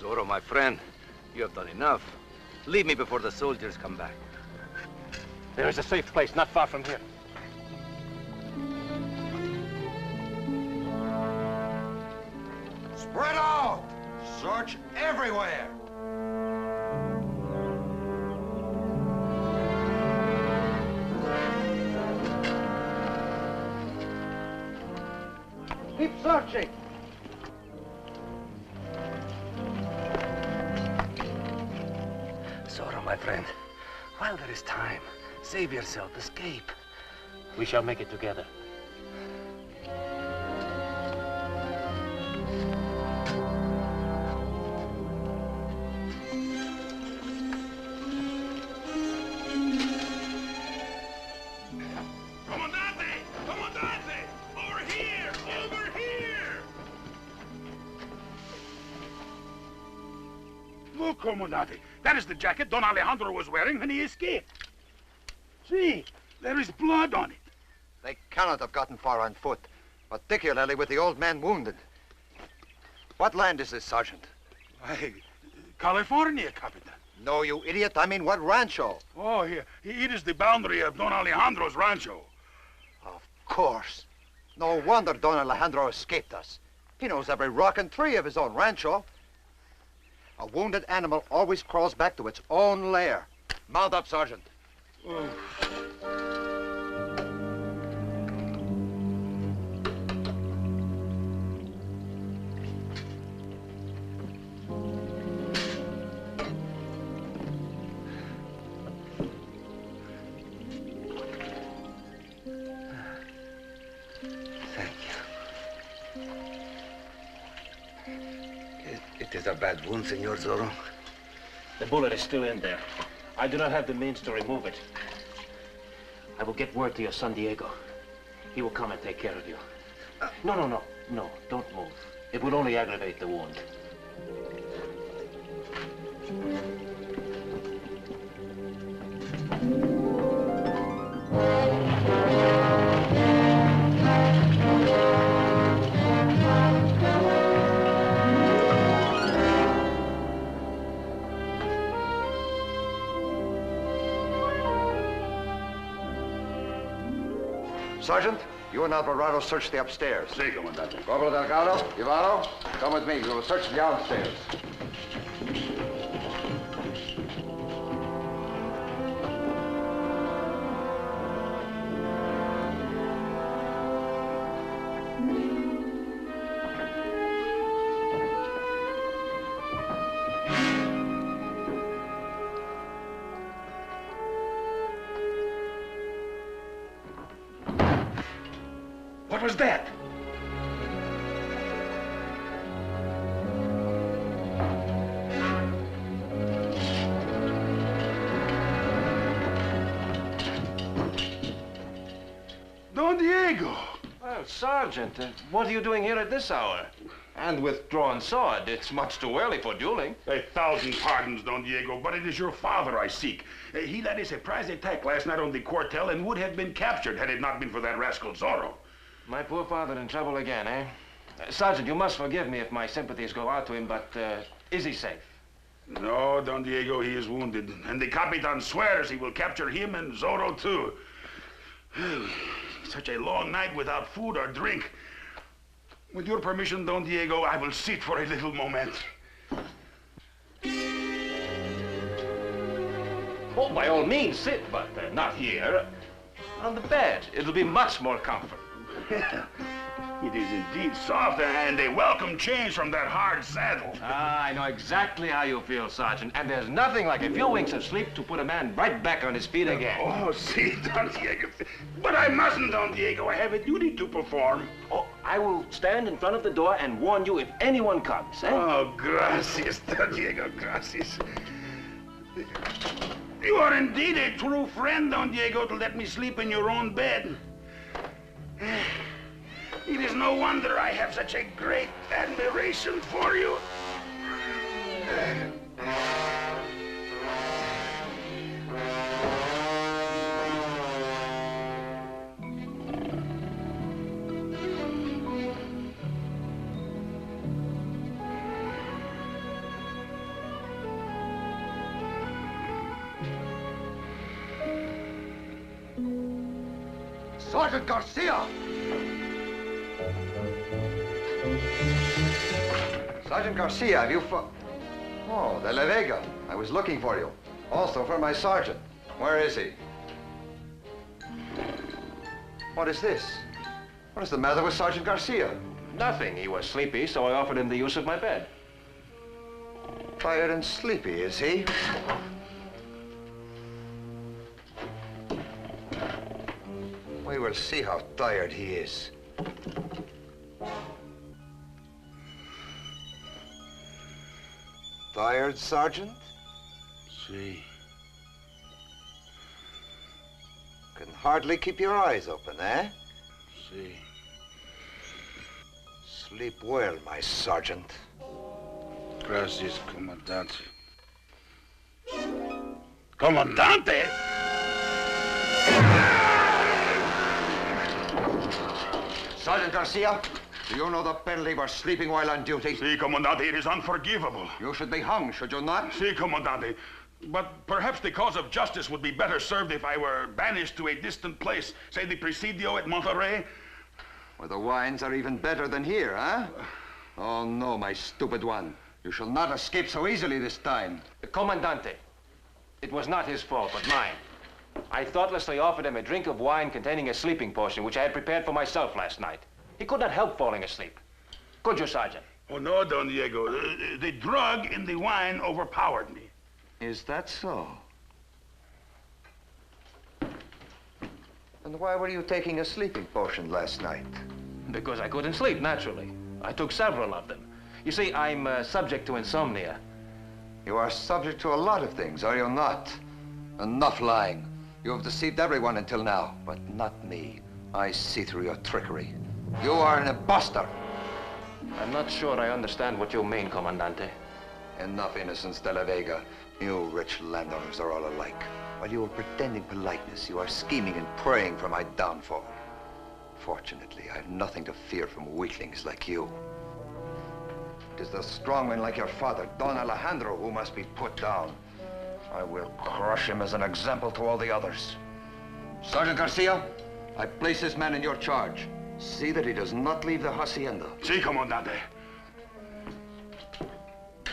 Zorro, my friend, you have done enough. Leave me before the soldiers come back. There is a safe place not far from here. Spread out! Search everywhere! Keep searching! Zorro, my friend, while there is time, save yourself, escape. We shall make it together. Look, Comandante, that is the jacket Don Alejandro was wearing when he escaped. See, there is blood on it. They cannot have gotten far on foot, particularly with the old man wounded. What land is this, Sergeant? Why, California, Capitan. No, you idiot. I mean, what rancho? Oh, it is the boundary of Don Alejandro's rancho. Of course. No wonder Don Alejandro escaped us. He knows every rock and tree of his own rancho. A wounded animal always crawls back to its own lair. Mount up, Sergeant. Oh. It is a bad wound, Senor Zorro. The bullet is still in there. I do not have the means to remove it. I will get word to your son Diego. He will come and take care of you. No, don't move. It will only aggravate the wound. Sergeant, you and Alvarado search the upstairs. Sí, Comandante. Corporal Delgado, Ivano, come with me. We will search the downstairs. What was that? Don Diego! Well, Sergeant, what are you doing here at this hour? And with drawn sword, it's much too early for dueling. 1,000 pardons, Don Diego, but it is your father I seek. He led a surprise attack last night on the quartel and would have been captured had it not been for that rascal Zorro. My poor father in trouble again, eh? Sergeant, you must forgive me if my sympathies go out to him, but is he safe? No, Don Diego, he is wounded. And the Capitan swears he will capture him and Zorro, too. Such a long night without food or drink. With your permission, Don Diego, I will sit for a little moment. Oh, by all means, sit, but not here. On the bed. It'll be much more comfort. It is indeed soft and a welcome change from that hard saddle. Ah, I know exactly how you feel, Sergeant. And there's nothing like a few winks of sleep to put a man right back on his feet again. Oh, see, Don Diego. But I mustn't, Don Diego. I have a duty to perform. Oh, I will stand in front of the door and warn you if anyone comes, eh? Oh, gracias, Don Diego, gracias. You are indeed a true friend, Don Diego, to let me sleep in your own bed. It is no wonder I have such a great admiration for you. Sergeant Garcia! Sergeant Garcia, have you Oh, de la Vega. I was looking for you. Also for my sergeant. Where is he? What is this? What is the matter with Sergeant Garcia? Nothing. He was sleepy, so I offered him the use of my bed. Tired and sleepy, is he? We will see how tired he is. Tired, Sergeant? See. Can hardly keep your eyes open, eh? See. Sleep well, my sergeant. Gracias, Comandante. Comandante? Sergeant Garcia, do you know the penalty for sleeping while on duty? Si, Comandante, it is unforgivable. You should be hung, should you not? Si, Comandante. But perhaps the cause of justice would be better served if I were banished to a distant place, say the Presidio at Monterrey. Where the wines are even better than here, huh? Oh, no, my stupid one. You shall not escape so easily this time. Comandante, it was not his fault, but mine. I thoughtlessly offered him a drink of wine containing a sleeping potion, which I had prepared for myself last night. He could not help falling asleep. Could you, Sergeant? Oh, no, Don Diego. The drug in the wine overpowered me. Is that so? And why were you taking a sleeping potion last night? Because I couldn't sleep, naturally. I took several of them. You see, I'm subject to insomnia. You are subject to a lot of things, are you not? Enough lying. You have deceived everyone until now, but not me. I see through your trickery. You are an impostor. I'm not sure I understand what you mean, Comandante. Enough innocence, De La Vega. You rich landowners are all alike. While you are pretending politeness, you are scheming and praying for my downfall. Fortunately, I have nothing to fear from weaklings like you. It is the strong men like your father, Don Alejandro, who must be put down. I will crush him as an example to all the others. Sergeant Garcia, I place this man in your charge. See that he does not leave the hacienda. Si, Comandante.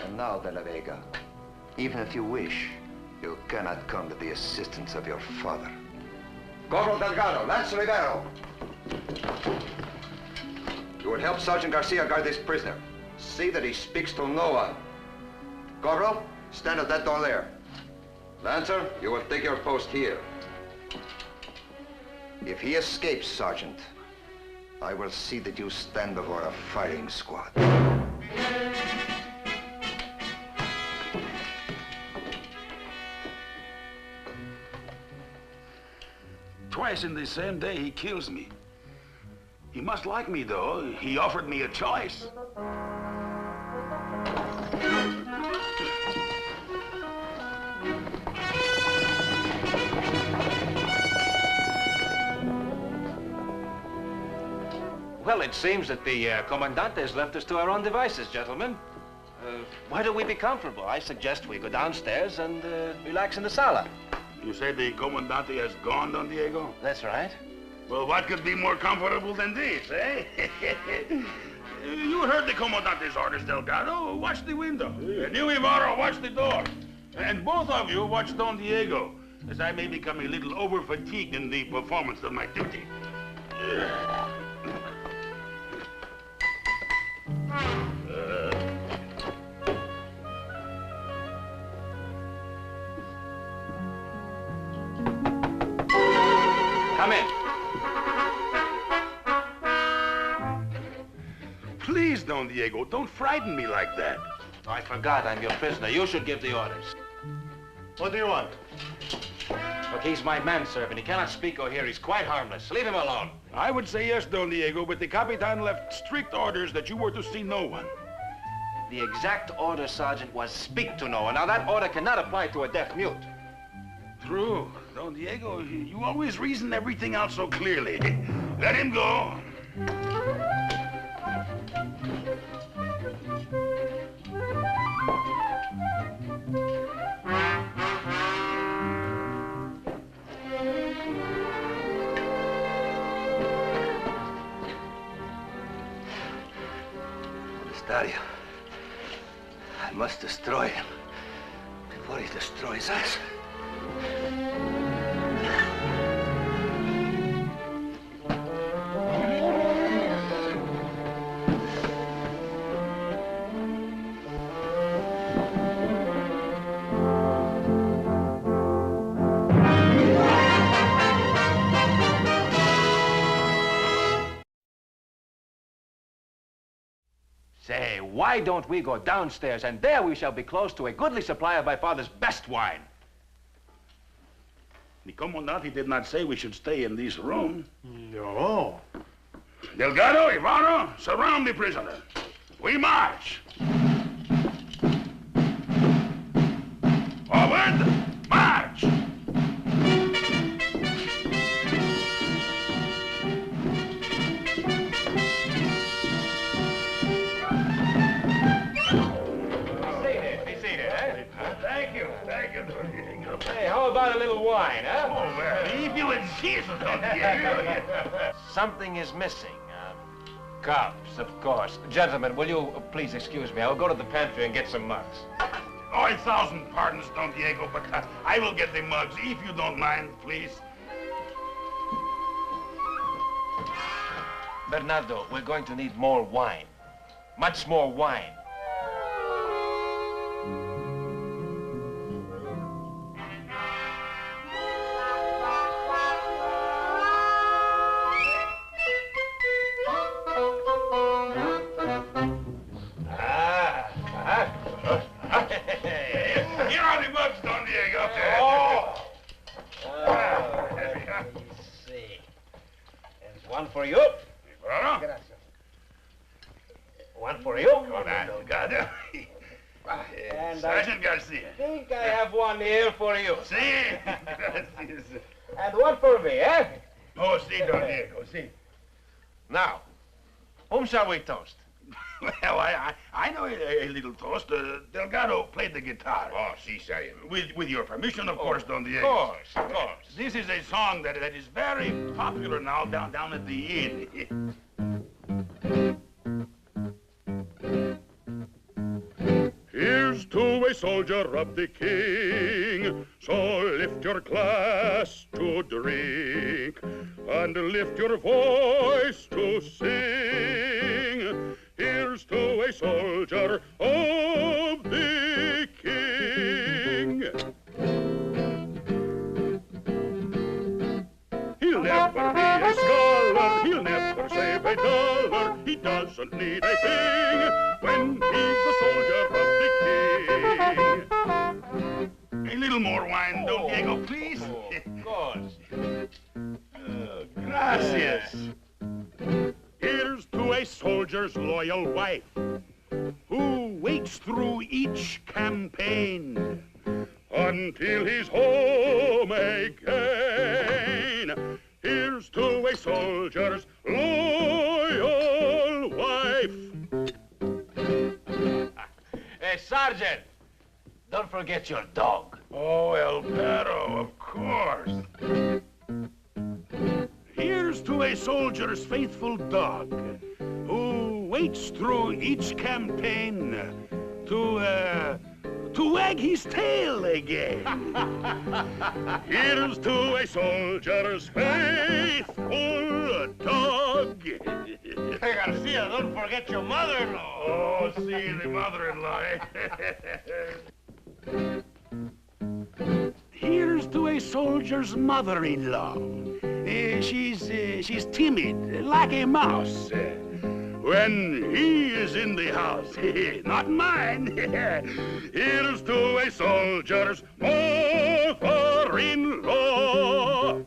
And now, De La Vega, even if you wish, you cannot come to the assistance of your father. Corporal Delgado, Lance Rivero. You will help Sergeant Garcia guard this prisoner. See that he speaks to no one. Corporal, stand at that door there. Lancer, you will take your post here. If he escapes, Sergeant, I will see that you stand before a firing squad. Twice in the same day, he kills me. He must like me, though. He offered me a choice. Well, it seems that the Comandante has left us to our own devices, gentlemen. Why don't we be comfortable? I suggest we go downstairs and relax in the sala. You say the Comandante has gone, Don Diego? That's right. Well, what could be more comfortable than this, eh? You heard the Comandante's orders, Delgado. Watch the window. And you, Ibarra, watch the door. And both of you watch Don Diego, as I may become a little over-fatigued in the performance of my duty. Come in. Please, Don Diego, don't frighten me like that. I forgot I'm your prisoner. You should give the orders. What do you want? Look, he's my manservant. He cannot speak or hear. He's quite harmless. Leave him alone. I would say yes, Don Diego, but the Capitan left strict orders that you were to see no one. The exact order, Sergeant, was speak to no one. Now, that order cannot apply to a deaf mute. True. Don Diego, you always reason everything out so clearly. Let him go. Monastario. I must destroy him before he destroys us. Say, why don't we go downstairs, and there we shall be close to a goodly supply of my father's best wine. The Commandant, he did not say we should stay in this room. No. Delgado, Ivano, surround the prisoner. We march. Forward, march. Hey, how about a little wine, huh? Oh, well, if you insist, Don Diego. Something is missing. Cups, of course. Gentlemen, will you please excuse me? I'll go to the pantry and get some mugs. Oh, 1,000 pardons, Don Diego, but I will get the mugs, if you don't mind, please. Bernardo, we're going to need more wine. Much more wine. Here are the mugs, Don Diego. Oh! Let's see. There's one for you. Bueno, One for you. Delgado. And Sergeant Garcia. I think I have one here for you. Si. Gracias. And one for me, eh? Oh, si, Don Diego, si. Now, whom shall we toast? Well, I know a little toast. Delgado played the guitar. Oh, si, Sergeant. With your permission, of course, Don Diego. Of course, of course. This is a song that is very popular now down at the inn. Here's to a soldier of the king, so lift your glass to drink, and lift your voice to sing. Here's to a soldier of the king. He'll never be a scholar, he'll never save a dollar, he doesn't need a thing when he's a soldier of the king. A little more wine, Don Diego, please. Of course. Gracias. Here's to a soldier's loyal wife who waits through each campaign until he's home again. Here's to a soldier's loyal wife. Hey, Sergeant, don't forget your dog. Oh, El Perro, of course. Here's to a soldier's faithful dog who waits through each campaign to wag his tail again. Here's to a soldier's faithful dog. Hey, Garcia, don't forget your mother-in-law. Oh, see, the mother-in-law. Here's to a soldier's mother-in-law. She's timid, like a mouse. When he is in the house, not mine. Here's to a soldier's mother-in-law.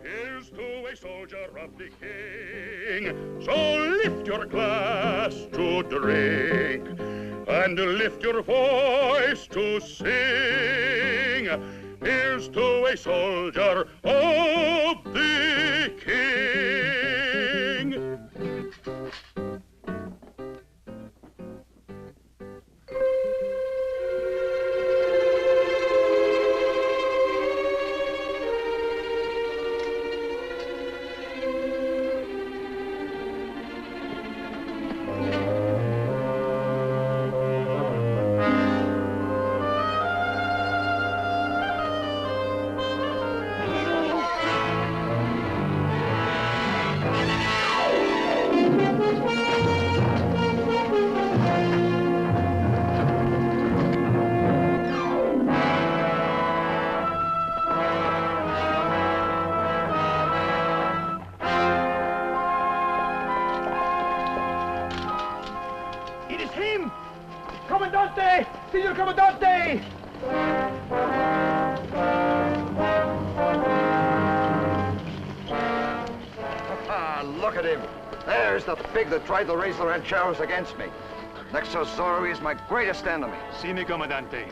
Here's to a soldier of the king. So lift your glass to drink, and lift your voice to sing. Here's to a soldier of the king. Comandante! Signor Comandante! Look at him. There's the pig that tried to raise the rancheros against me. Next to Zorro, he's my greatest enemy. Si, mi comandante.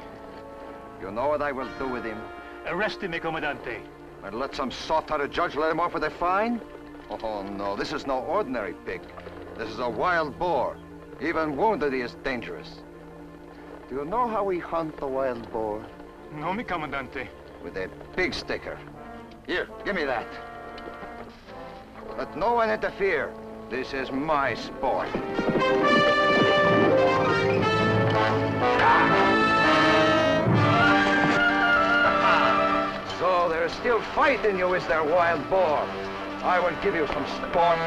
You know what I will do with him? Arrest him, mi comandante. I'd let some soft-hearted judge let him off with a fine? Oh, no, this is no ordinary pig. This is a wild boar. Even wounded, he is dangerous. Do you know how we hunt the wild boar? No, mi comandante. With a big sticker. Here, give me that. Let no one interfere. This is my sport. So there's still fight in you, is there, wild boar? I will give you some sport.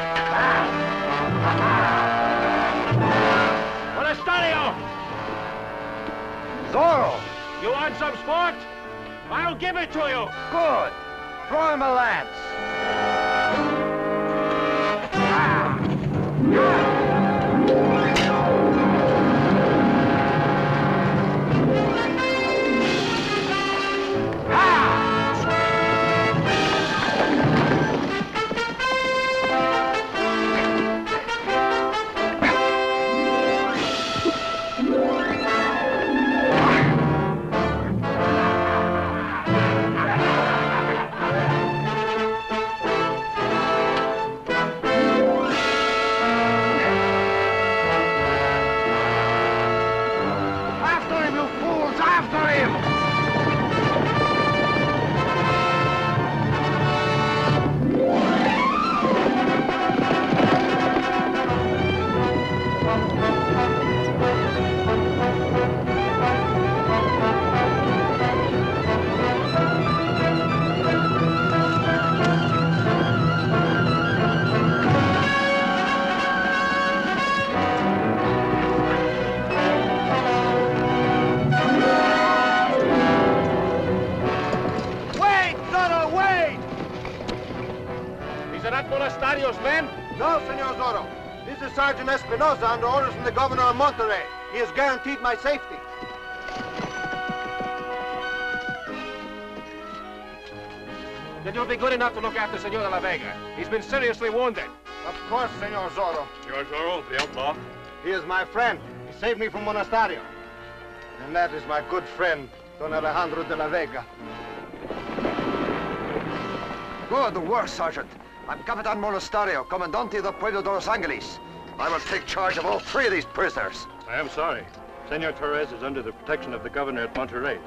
Monastario! Zorro! You want some sport? I'll give it to you! Good. Throw him a lance. Monastario's men? No, Senor Zorro. This is Sergeant Espinosa under orders from the governor of Monterrey. He has guaranteed my safety. Then you'll be good enough to look after Senor de la Vega. He's been seriously wounded. Of course, Senor Zorro. Senor Zorro, the outlaw. He is my friend. He saved me from Monastario. And that is my good friend, Don Alejandro de la Vega. Good work, Sergeant. I'm Capitan Monastario, Comandante of the Pueblo de los Angeles. I will take charge of all three of these prisoners. I am sorry. Senor Torres is under the protection of the governor at Monterrey.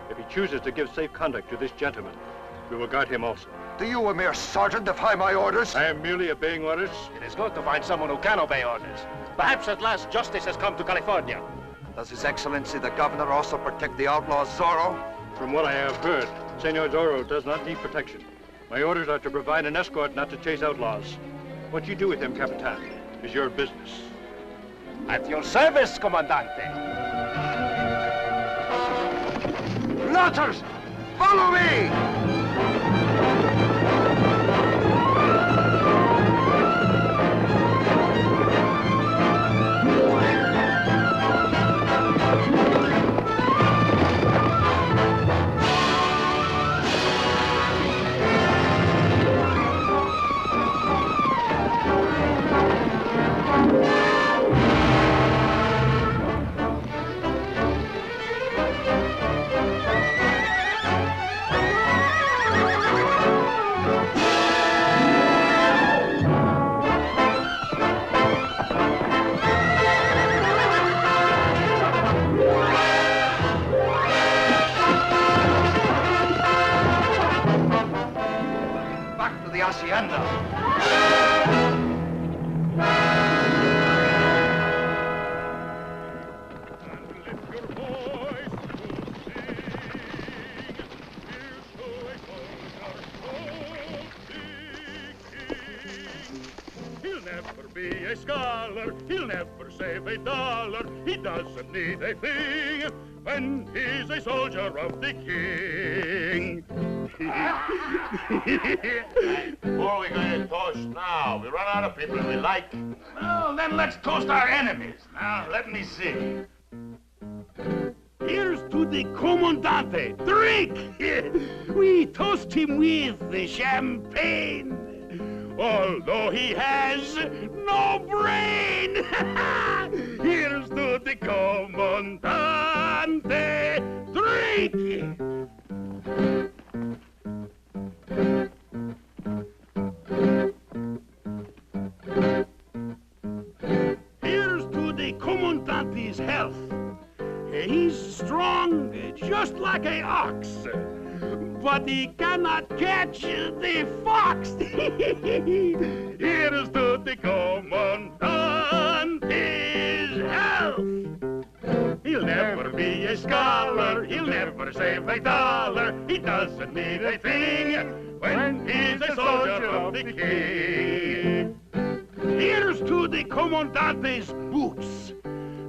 If he chooses to give safe conduct to this gentleman, we will guard him also. Do you, a mere sergeant, defy my orders? I am merely obeying orders. It is good to find someone who can obey orders. Perhaps at last justice has come to California. Does His Excellency the Governor also protect the outlaw Zorro? From what I have heard, Senor Zorro does not need protection. My orders are to provide an escort, not to chase outlaws. What you do with him, Capitan, is your business. At your service, Comandante. Lancers, follow me! Hacienda. He'll never be a scholar, he'll never save a dollar, he doesn't need a thing when he's a soldier of the king. Who are we going to toast now? We run out of people we like. Well, then let's toast our enemies. Now, let me see. Here's to the Comandante. Drink! We toast him with the champagne. Although he has no brain. Here's to the Comandante. Drink! Here's to the Commandante's health. He's strong, just like an ox, but he cannot catch the fox. Here's to the Commandante's health. He'll never be a scholar, he'll never save a dollar. He doesn't need a thing when he's a soldier of the king. Here's to the Commandante's boots.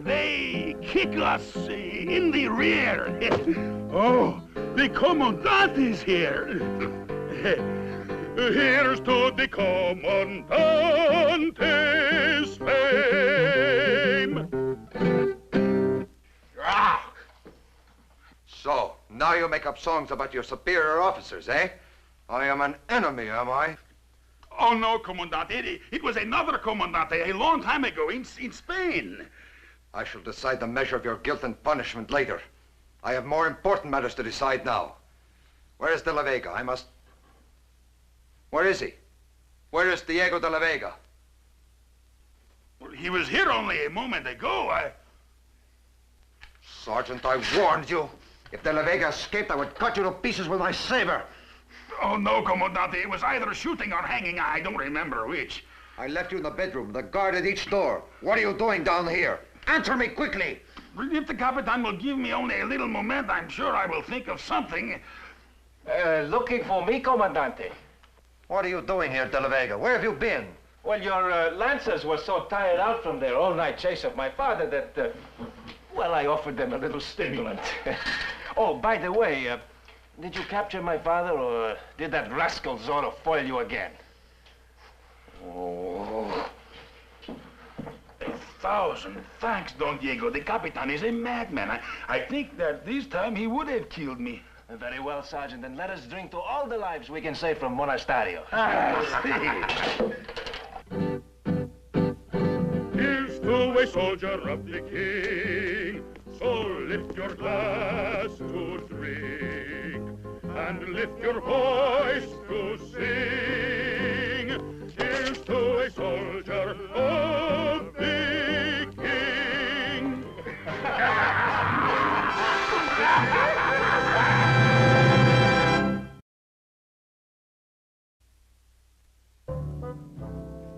They kick us in the rear. Oh, the Commandante's here. Here's to the Commandante's fame. Ah! So, now you make up songs about your superior officers, eh? I am an enemy, am I? Oh, no, Comandante. It was another Comandante a long time ago in Spain. I shall decide the measure of your guilt and punishment later. I have more important matters to decide now. Where is De La Vega? Where is he? Where is Diego De La Vega? Well, he was here only a moment ago. Sergeant, I warned you. If De La Vega escaped, I would cut you to pieces with my saber. Oh, no, Comandante. It was either shooting or hanging. I don't remember which. I left you in the bedroom. The guard at each door. What are you doing down here? Answer me quickly. If the Capitan will give me only a little moment, I'm sure I will think of something. Looking for me, Comandante? What are you doing here, De La Vega? Where have you been? Well, your Lancers were so tired out from their all-night chase of my father that, well, I offered them a little stimulant. Oh, by the way, did you capture my father, or did that rascal Zorro foil you again? Oh. 1,000 thanks, Don Diego. The Capitan is a madman. I think that this time he would have killed me. Very well, Sergeant, and let us drink to all the lives we can save from Monastario. Here's to a soldier of the king. So lift your glass to drink, and lift your voice to sing. Here's to a soldier of the king.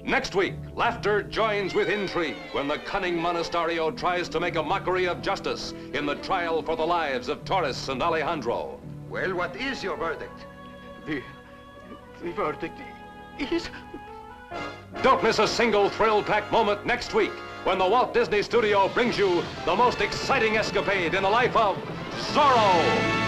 Next week, laughter joins with intrigue when the cunning Monastario tries to make a mockery of justice in the trial for the lives of Torres and Alejandro. Well, what is your verdict? The verdict is... Don't miss a single thrill-packed moment next week when the Walt Disney Studio brings you the most exciting escapade in the life of Zorro!